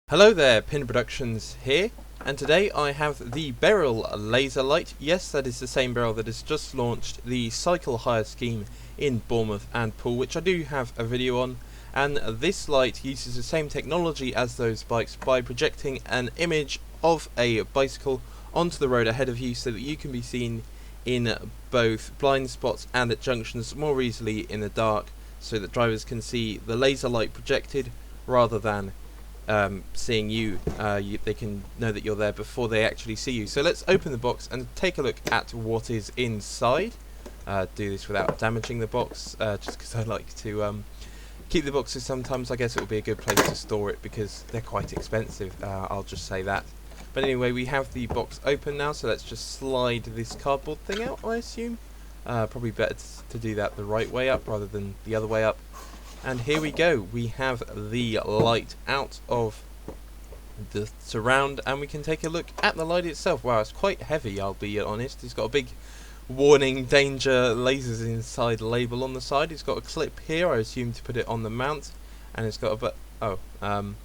Hello there, Pinder Productions here, and today I have the Beryl Laserlight. Yes, that is the same Beryl that has just launched the cycle hire scheme in Bournemouth and Poole, which I do have a video on, and this light uses the same technology as those bikes by projecting an image of a bicycle onto the road ahead of you so that you can be seen in both blind spots and at junctions more easily in the dark, so that drivers can see the laser light projected rather than seeing you. They can know that you're there before they actually see you. So let's open the box and take a look at what is inside. Do this without damaging the box, just because I like to keep the boxes sometimes. I guess it would be a good place to store it because they're quite expensive, I'll just say that. But anyway, we have the box open now, so let's just slide this cardboard thing out, I assume. Probably better to do that the right way up rather than the other way up. And here we go, we have the light out of the surround, and we can take a look at the light itself. Wow, it's quite heavy, I'll be honest. It's got a big warning, danger, lasers inside label on the side. It's got a clip here, I assume, to put it on the mount, and it's got a I'm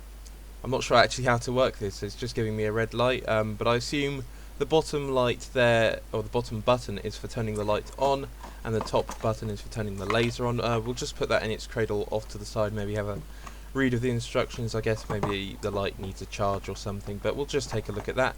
not sure actually how to work this. It's just giving me a red light, but I assume the bottom light there, or the bottom button, is for turning the light on, and the top button is for turning the laser on. We'll just put that in its cradle off to the side, maybe have a read of the instructions. I guess maybe the light needs a charge or something, but we'll just take a look at that.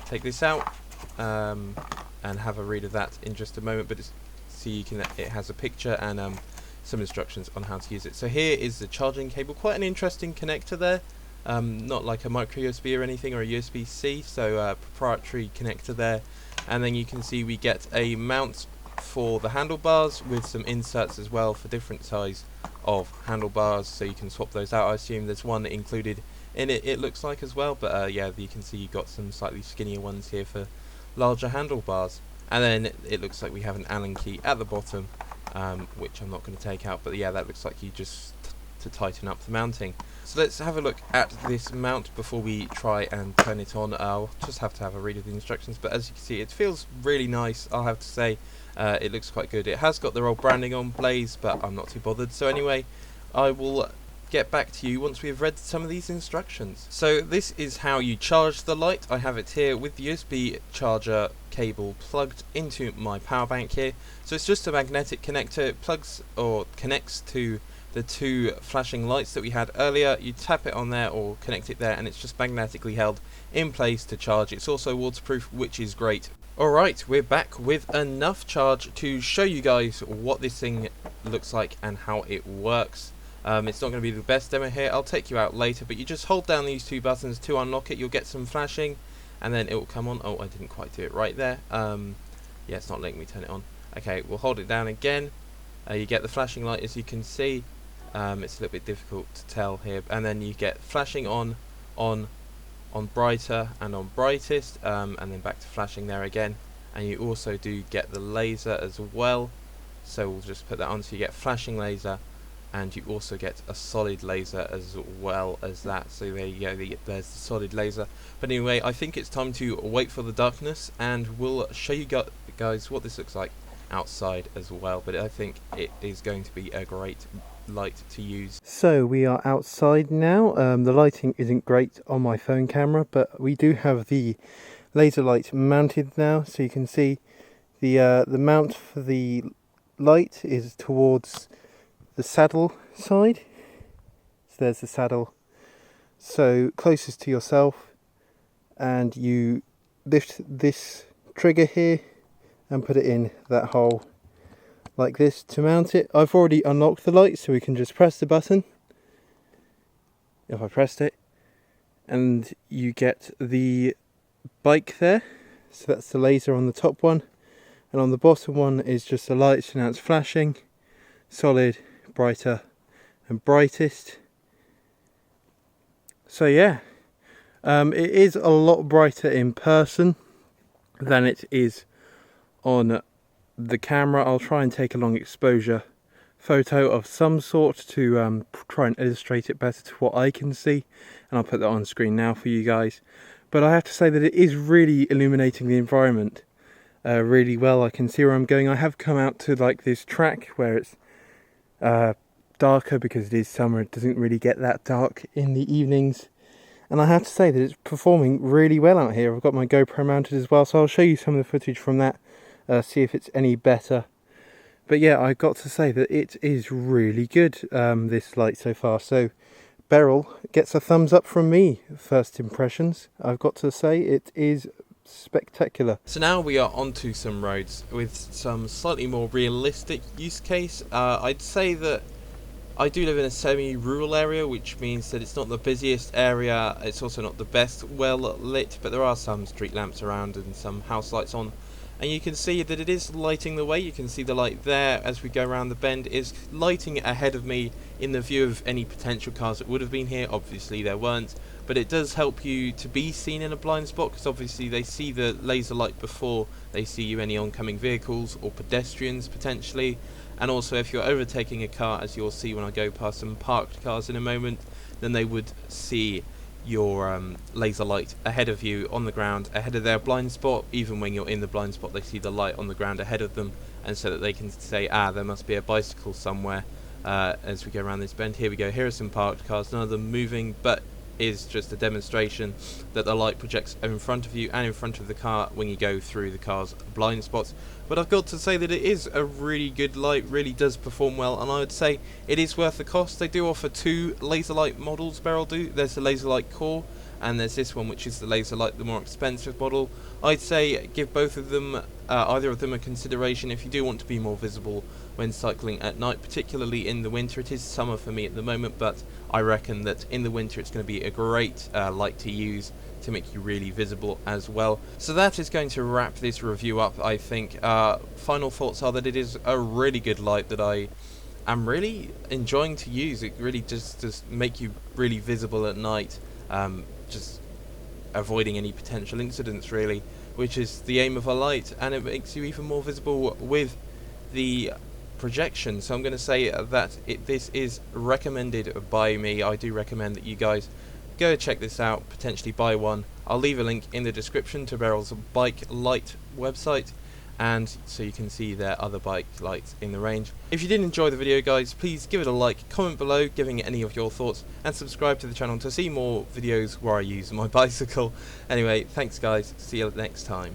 Take this out and have a read of that in just a moment, but it has a picture and some instructions on how to use it. So here is the charging cable, quite an interesting connector there. Not like a micro USB or anything, or a USB-C, so proprietary connector there. And then you can see we get a mount for the handlebars with some inserts as well for different size of handlebars, so you can swap those out. I assume there's one included in it, it looks like, as well, but yeah, you can see you've got some slightly skinnier ones here for larger handlebars. And then it looks like we have an Allen key at the bottom, which I'm not going to take out, but yeah, that looks like you just to tighten up the mounting. So let's have a look at this mount before we try and turn it on. I'll just have to have a read of the instructions, but as you can see, it feels really nice, I'll have to say. It looks quite good. It has got the old branding on Blaze, but I'm not too bothered. So anyway, I will get back to you once we've read some of these instructions. So this is how you charge the light. I have it here with the USB charger cable plugged into my power bank here. So it's just a magnetic connector. It plugs or connects to the two flashing lights that we had earlier. You tap it on there or connect it there, and it's just magnetically held in place to charge. It's also waterproof, which is great. Alright, we're back with enough charge to show you guys what this thing looks like and how it works. It's not going to be the best demo here, I'll take you out later, but you just hold down these two buttons to unlock it. You'll get some flashing, and then it will come on. Oh, I didn't quite do it right there. Yeah, it's not letting me turn it on. Okay, we'll hold it down again. You get the flashing light, as you can see. It's a little bit difficult to tell here, and then you get flashing on brighter and on brightest, and then back to flashing there again. And you also do get the laser as well, so we'll just put that on. So you get flashing laser, and you also get a solid laser as well as that. So there you go, there's the solid laser. But anyway, I think it's time to wait for the darkness, and we'll show you guys what this looks like outside as well. But I think it is going to be a great light to use. So we are outside now. The lighting isn't great on my phone camera, but we do have the laser light mounted now, so you can see the mount for the light is towards the saddle side. So there's the saddle, so closest to yourself, and you lift this trigger here and put it in that hole like this to mount it. I've already unlocked the light, so we can just press the button. If I pressed it, and you get the bike there, so that's the laser on the top one, and on the bottom one is just the light. So now it's flashing, solid, brighter and brightest. So yeah, it is a lot brighter in person than it is on the camera. I'll try and take a long exposure photo of some sort to try and illustrate it better to what I can see, and I'll put that on screen now for you guys. But I have to say that it is really illuminating the environment really well. I can see where I'm going. I have come out to like this track where it's darker because it is summer. It doesn't really get that dark in the evenings. And I have to say that it's performing really well out here. I've got my GoPro mounted as well, so I'll show you some of the footage from that, see if it's any better. But yeah, I've got to say that it is really good, this light so far. So Beryl gets a thumbs up from me. First impressions, I've got to say it is spectacular. So now we are onto some roads with some slightly more realistic use case. I'd say that I do live in a semi-rural area, which means that it's not the busiest area, it's also not the best well lit, but there are some street lamps around and some house lights on. And you can see that it is lighting the way. You can see the light there as we go around the bend is lighting ahead of me in the view of any potential cars that would have been here. Obviously there weren't, but it does help you to be seen in a blind spot, because obviously they see the laser light before they see you any oncoming vehicles or pedestrians potentially. And also if you're overtaking a car, as you'll see when I go past some parked cars in a moment, then they would see your laser light ahead of you on the ground, ahead of their blind spot. Even when you're in the blind spot, they see the light on the ground ahead of them, and so that they can say, ah, there must be a bicycle somewhere. As we go around this bend, here we go, here are some parked cars, none of them moving, but is just a demonstration that the light projects in front of you and in front of the car when you go through the car's blind spots. But I've got to say that it is a really good light, really does perform well, and I would say it is worth the cost. They do offer two Laserlight models, Beryl do. There's the Laserlight Core, and there's this one which is the Laserlight, the more expensive model. I'd say give both of them, either of them, a consideration if you do want to be more visible when cycling at night, particularly in the winter. It is summer for me at the moment, but I reckon that in the winter it's going to be a great light to use to make you really visible as well. So that is going to wrap this review up, I think. Final thoughts are that it is a really good light that I am really enjoying to use. It really just does make you really visible at night, just avoiding any potential incidents really, which is the aim of a light, and it makes you even more visible with the projection. So I'm going to say that this is recommended by me. I do recommend that you guys go check this out, potentially buy one. I'll leave a link in the description to Beryl's bike light website, and so you can see their other bike lights in the range. If you did enjoy the video, guys, please give it a like, comment below giving it any of your thoughts, and subscribe to the channel to see more videos where I use my bicycle. Anyway, thanks guys, see you next time.